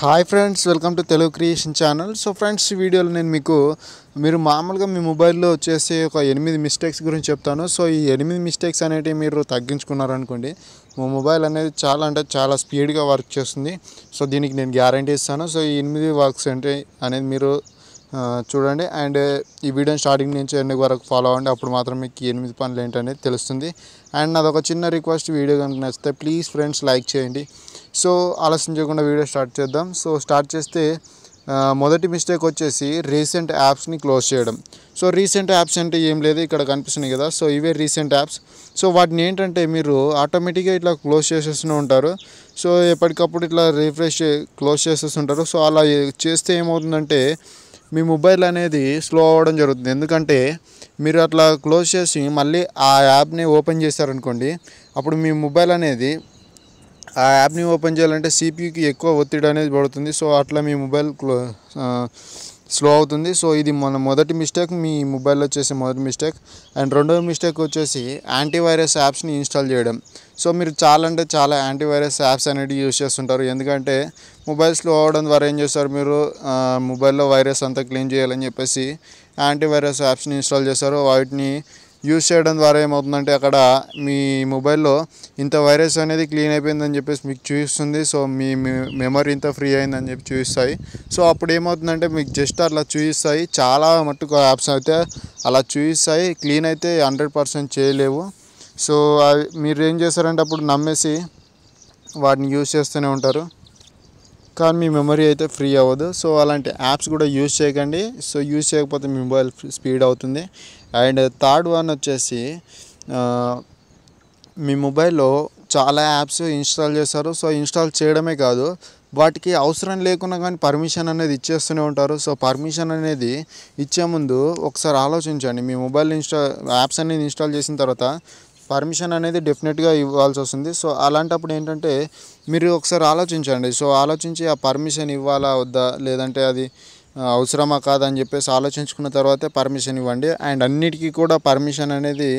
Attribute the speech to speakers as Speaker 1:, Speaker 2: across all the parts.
Speaker 1: Hi friends, welcome to Telugu creation channel. So friends, ఈ వీడియోలో నేను మీరు మామూలుగా మీ మొబైల్లో వచ్చేసి ఒక 8 మిస్టేక్స్ గురించి చెప్తాను. సో ఈ 8 మిస్టేక్స్ అనేటివి మీరు తగ్గించుకున్నారనుకోండి, మీ మొబైల్ అనేది చాలా అంటే చాలా స్పీడ్గా వర్క్ చేస్తుంది. సో దీనికి నేను గ్యారంటీ ఇస్తాను. సో ఈ 8 వర్క్స్ ఏంటి అనేది మీరు చూడండి. అండ్ ఈ వీడియోని స్టార్టింగ్ నుంచి ఎండ్ వరకు ఫాలో అవ్వండి. అప్పుడు మాత్రం మీకు 8 పనులు ఏంటనేది తెలుస్తుంది. అండ్ నాదొక చిన్న రిక్వెస్ట్, వీడియో కనుక నచ్చితే ప్లీజ్ ఫ్రెండ్స్ లైక్ చేయండి. సో ఆలస్యం చేయకుండా వీడియో స్టార్ట్ చేద్దాం. సో స్టార్ట్ చేస్తే మొదటి మిస్టేక్ వచ్చేసి రీసెంట్ యాప్స్ని క్లోజ్ చేయడం. సో రీసెంట్ యాప్స్ అంటే ఏం లేదు, ఇక్కడ కనిపిస్తున్నాయి కదా. సో ఇవే రీసెంట్ యాప్స్. సో వాటిని ఏంటంటే మీరు ఆటోమేటిక్గా ఇట్లా క్లోజ్ చేసేస్తూ ఉంటారు. సో ఎప్పటికప్పుడు ఇట్లా రిఫ్రెష్ క్లోజ్ చేసేస్తుంటారు. సో అలా చేస్తే ఏమవుతుందంటే మీ మొబైల్ అనేది స్లో అవ్వడం జరుగుతుంది. ఎందుకంటే మీరు అట్లా క్లోజ్ చేసి మళ్ళీ ఆ యాప్ని ఓపెన్ చేశారనుకోండి, అప్పుడు మీ మొబైల్ అనేది ఆ యాప్ని ఓపెన్ చేయాలంటే సిపియూకి ఎక్కువ ఒత్తిడి అనేది పడుతుంది. సో అట్లా మీ మొబైల్ స్లో అవుతుంది. సో ఇది మన మొదటి మిస్టేక్, మీ మొబైల్లో చేసే మొదటి మిస్టేక్. అండ్ రెండవ మిస్టేక్ వచ్చేసి యాంటీవైరస్ యాప్స్ని ఇన్స్టాల్ చేయడం. సో మీరు చాలా అంటే చాలా యాంటీవైరస్ యాప్స్ అనేవి యూజ్ చేస్తుంటారు. ఎందుకంటే మొబైల్ స్లో అవ్వడం ద్వారా ఏం చేస్తారు, మీరు మొబైల్లో వైరస్ అంతా క్లీన్ చేయాలని చెప్పేసి యాంటీవైరస్ యాప్స్ని ఇన్స్టాల్ చేస్తారు. వాటిని యూజ్ చేయడం ద్వారా ఏమవుతుందంటే అక్కడ మీ మొబైల్లో ఇంత వైరస్ అనేది క్లీన్ అయిపోయిందని చెప్పేసి మీకు చూపిస్తుంది. సో మీ మెమరీ ఇంత ఫ్రీ అయిందని చెప్పి చూపిస్తాయి. సో అప్పుడు ఏమవుతుందంటే మీకు జస్ట్ అట్లా చూపిస్తాయి. చాలా మట్టుకు యాప్స్ అయితే అలా చూపిస్తాయి, క్లీన్ అయితే 100% చేయలేవు. సో మీరు ఏం చేస్తారంటే అప్పుడు నమ్మేసి వాటిని యూజ్ చేస్తూనే ఉంటారు, కానీ మీ మెమరీ అయితే ఫ్రీ అవ్వదు. సో అలాంటి యాప్స్ కూడా యూజ్ చేయకండి. సో యూజ్ చేయకపోతే మీ మొబైల్ స్పీడ్ అవుతుంది. అండ్ థర్డ్ వన్ వచ్చేసి మీ మొబైల్లో చాలా యాప్స్ ఇన్స్టాల్ చేస్తారు. సో ఇన్స్టాల్ చేయడమే కాదు, వాటికి అవసరం లేకున్నా కానీ పర్మిషన్ అనేది ఇచ్చేస్తూనే ఉంటారు. సో పర్మిషన్ అనేది ఇచ్చే ముందు ఒకసారి ఆలోచించండి. మీ మొబైల్ యాప్స్ అనేది ఇన్స్టాల్ చేసిన తర్వాత పర్మిషన్ అనేది డెఫినెట్గా ఇవ్వాల్సి వస్తుంది. సో అలాంటప్పుడు ఏంటంటే మీరు ఒకసారి ఆలోచించండి. సో ఆలోచించి ఆ పర్మిషన్ ఇవ్వాలా వద్దా, లేదంటే అది అవసరమా కాదని చెప్పేసి ఆలోచించుకున్న తర్వాతే పర్మిషన్ ఇవ్వండి. అండ్ అన్నిటికీ కూడా పర్మిషన్ అనేది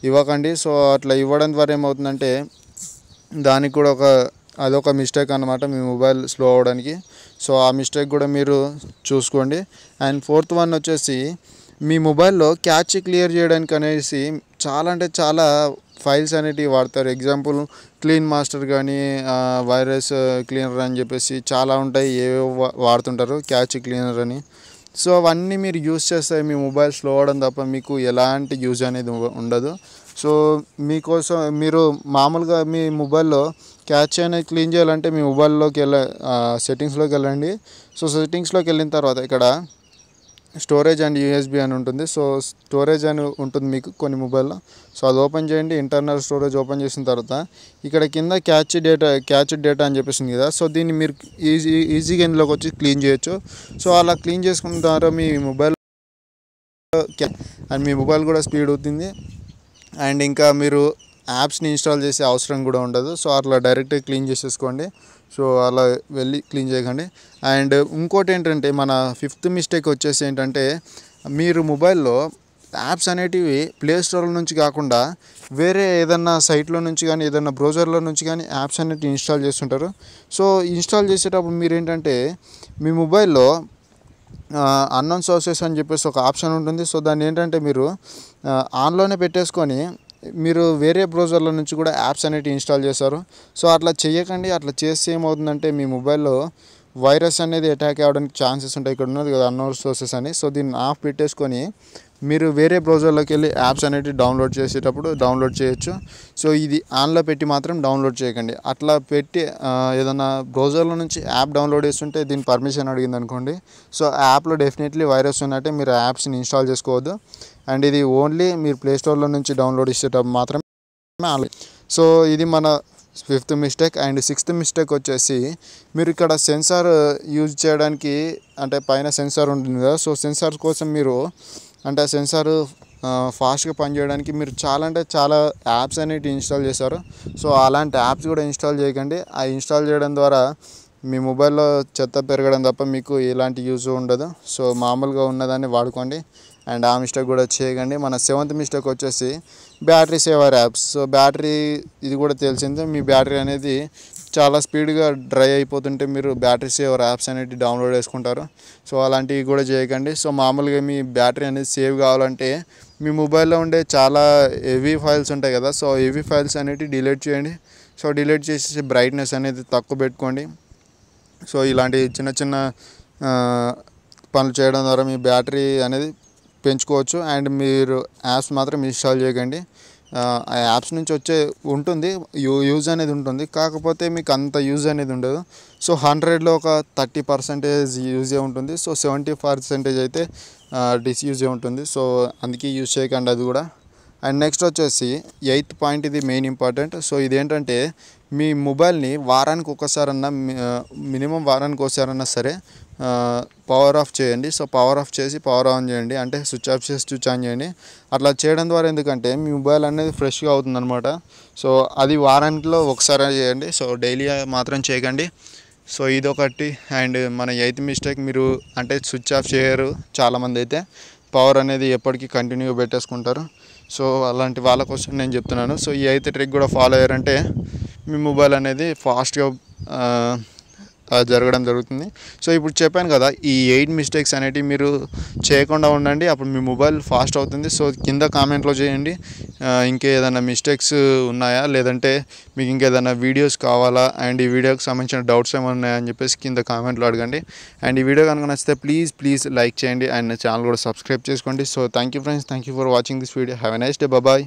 Speaker 1: ఇవ్వకండి. సో అట్లా ఇవ్వడం ద్వారా ఏమవుతుందంటే దానికి కూడా అదొక మిస్టేక్ అన్నమాట, మీ మొబైల్ స్లో అవ్వడానికి. సో ఆ మిస్టేక్ కూడా మీరు చూసుకోండి. అండ్ ఫోర్త్ వన్ వచ్చేసి మీ మొబైల్లో క్యాచ్ క్లియర్ చేయడానికి అనేసి చాలా అంటే చాలా ఫైల్స్ అనేటివి వాడతారు. ఎగ్జాంపుల్ క్లీన్ మాస్టర్ కానీ వైరస్ క్లీనర్ అని చెప్పేసి చాలా ఉంటాయి, ఏవేవో వాడుతుంటారు క్యాచ్ క్లీనర్ అని. సో అవన్నీ మీరు యూజ్ చేస్తే మీ మొబైల్ స్లో అవ్వడం తప్ప మీకు ఎలాంటి యూజ్ అనేది ఉండదు. సో మీకోసం మీరు మామూలుగా మీ మొబైల్లో క్యాచ్ అనేది క్లీన్ చేయాలంటే మీ మొబైల్లోకి సెట్టింగ్స్లోకి వెళ్ళండి. సో సెట్టింగ్స్లోకి వెళ్ళిన తర్వాత ఇక్కడ స్టోరేజ్ అండ్ యూఎస్బి అని ఉంటుంది. సో స్టోరేజ్ అని ఉంటుంది మీకు కొన్ని మొబైల్లో. సో అది ఓపెన్ చేయండి. ఇంటర్నల్ స్టోరేజ్ ఓపెన్ చేసిన తర్వాత ఇక్కడ కింద క్యాచ్ డేటా అని చెప్పేసింది కదా. సో దీన్ని మీరు ఈజీగా ఇందులోకి వచ్చి క్లీన్ చేయొచ్చు. సో అలా క్లీన్ చేసుకున్న తర్వాత మీ మొబైల్ అండ్ మీ మొబైల్ కూడా స్పీడ్ అవుతుంది. అండ్ ఇంకా మీరు యాప్స్ని ఇన్స్టాల్ చేసే అవసరం కూడా ఉండదు. సో అట్లా డైరెక్ట్గా క్లీన్ చేసేసుకోండి. సో అలా వెళ్ళి క్లీన్ చేయకండి. అండ్ ఇంకోటి ఏంటంటే మన ఫిఫ్త్ మిస్టేక్ వచ్చేసి ఏంటంటే మీరు మొబైల్లో యాప్స్ అనేటివి ప్లే స్టోర్ నుంచి కాకుండా వేరే ఏదన్నా సైట్లో నుంచి కానీ ఏదన్నా బ్రౌజర్లో నుంచి కానీ యాప్స్ అనేటివి ఇన్స్టాల్ చేస్తుంటారు. సో ఇన్స్టాల్ చేసేటప్పుడు మీరు ఏంటంటే మీ మొబైల్లో అన్నోన్ సోర్సెస్ అని చెప్పేసి ఒక ఆప్షన్ ఉంటుంది. సో దాన్ని ఏంటంటే మీరు ఆన్లోనే పెట్టేసుకొని మీరు వేరే బ్రౌజర్ల నుంచి కూడా యాప్స్ అనేటివి ఇన్స్టాల్ చేస్తారు. సో అట్లా చేయకండి. అట్లా చేస్తే ఏమవుతుందంటే మీ మొబైల్లో వైరస్ అనేది అటాక్ అవ్వడానికి ఛాన్సెస్ ఉంటాయి. ఇక్కడ ఉన్నది కదా అన్నోన్ సోర్సెస్ అని. సో దీన్ని ఆఫ్ పెట్టేసుకొని మీరు వేరే బ్రౌజర్లోకి వెళ్ళి యాప్స్ అనేటివి డౌన్లోడ్ చేసేటప్పుడు డౌన్లోడ్ చేయొచ్చు. సో ఇది ఆన్లో పెట్టి మాత్రం డౌన్లోడ్ చేయకండి. అట్లా పెట్టి ఏదైనా బ్రౌజర్లో నుంచి యాప్ డౌన్లోడ్ చేస్తుంటే దీని పర్మిషన్ అడిగింది అనుకోండి, సో యాప్లో డెఫినెట్లీ వైరస్ ఉన్నట్టే, మీరు యాప్స్ని ఇన్స్టాల్ చేసుకోవద్దు. అండ్ ఇది ఓన్లీ మీరు ప్లేస్టోర్లో నుంచి డౌన్లోడ్ చేసేటప్పుడు మాత్రమే. సో ఇది మన fifth mistake. And sixth mistake వచ్చేసి మీరు ఇక్కడ సెన్సార్ యూజ్ చేయడానికి, అంటే పైన సెన్సార్ ఉంటుంది కదా. సో సెన్సార్ కోసం మీరు అంటే సెన్సార్ ఫాస్ట్గా పనిచేయడానికి మీరు చాలా అంటే చాలా యాప్స్ అనేవి ఇన్స్టాల్ చేస్తారు. సో అలాంటి యాప్స్ కూడా ఇన్స్టాల్ చేయకండి. ఆ ఇన్స్టాల్ చేయడం ద్వారా మీ మొబైల్లో చెత్త పెరగడం తప్ప మీకు ఎలాంటి యూజ్ ఉండదు. సో మామూలుగా ఉన్నదాన్ని వాడుకోండి. అండ్ ఆ మిస్టేక్ కూడా చేయకండి. మన సెవెంత్ మిస్టేక్ వచ్చేసి battery saver apps. So battery ఇది కూడా తెలిసిందే, మీ బ్యాటరీ అనేది చాలా స్పీడ్గా డ్రై అయిపోతుంటే మీరు బ్యాటరీ సేవర్ యాప్స్ అనేవి డౌన్లోడ్ చేసుకుంటారు. సో అలాంటివి కూడా చేయకండి. సో మామూలుగా మీ బ్యాటరీ అనేది సేవ్ కావాలంటే మీ మొబైల్లో ఉండే చాలా హెవీ ఫైల్స్ ఉంటాయి కదా, సో హెవీ ఫైల్స్ అనేవి డిలీట్ చేయండి. సో డిలీట్ చేసేసి బ్రైట్నెస్ అనేది తక్కువ పెట్టుకోండి. సో ఇలాంటి చిన్న చిన్న పనులు చేయడం ద్వారా మీ బ్యాటరీ అనేది పెంచుకోవచ్చు. అండ్ మీరు యాప్స్ మాత్రం ఇన్స్టాల్ చేయకండి. ఆ యాప్స్ నుంచి వచ్చే ఉంటుంది యూజ్ అనేది ఉంటుంది, కాకపోతే మీకు అంత యూజ్ అనేది ఉండదు. సో 100లో ఒక 30% యూజే ఉంటుంది. సో 70% అయితే డిస్యూజే ఉంటుంది. సో అందుకే యూజ్ చేయకండి అది కూడా. అండ్ నెక్స్ట్ వచ్చేసి 8th పాయింట్, ఇది మెయిన్ ఇంపార్టెంట్. సో ఇదేంటంటే మీ మొబైల్ని వారానికి ఒకసారన్నా మినిమం వారానికి ఒకసారన్నా సరే పవర్ ఆఫ్ చేయండి. సో పవర్ ఆఫ్ చేసి పవర్ ఆన్ చేయండి, అంటే స్విచ్ ఆఫ్ చేసి స్విచ్ ఆన్ చేయండి. అట్లా చేయడం ద్వారా ఎందుకంటే మీ మొబైల్ అనేది ఫ్రెష్గా అవుతుందన్నమాట. సో అది వారానికిలో ఒకసారి చేయండి. సో డైలీ మాత్రం చేయకండి. సో ఇదొకటి. అండ్ మన 8th మిస్టేక్, మీరు అంటే స్విచ్ ఆఫ్ చేయరు చాలామంది అయితే, పవర్ అనేది ఎప్పటికీ కంటిన్యూగా పెట్టేసుకుంటారు. సో అలాంటి వాళ్ళ కోసం నేను చెప్తున్నాను. సో ఈ 8th ట్రిక్ కూడా ఫాలో అయ్యారంటే మీ మొబైల్ అనేది ఫాస్ట్గా జరగడం జరుగుతుంది. సో ఇప్పుడు చెప్పాను కదా, ఈ 8 మిస్టేక్స్ అనేటివి మీరు చేయకుండా ఉండండి, అప్పుడు మీ మొబైల్ ఫాస్ట్ అవుతుంది. సో కింద కామెంట్లో చేయండి ఇంకేదైనా మిస్టేక్స్ ఉన్నాయా, లేదంటే మీకు ఇంకేదైనా వీడియోస్ కావాలా, అండ్ ఈ వీడియోకి సంబంధించిన డౌట్స్ ఏమైనా ఉన్నాయని చెప్పేసి కింద కామెంట్లో అడగండి. అండ్ ఈ వీడియో కనుక నచ్చితే ప్లీజ్ లైక్ చేయండి, అండ్ ఛానల్ కూడా సబ్స్క్రైబ్ చేసుకోండి. So thank you friends, thank you for watching this video. Have a nice day, bye.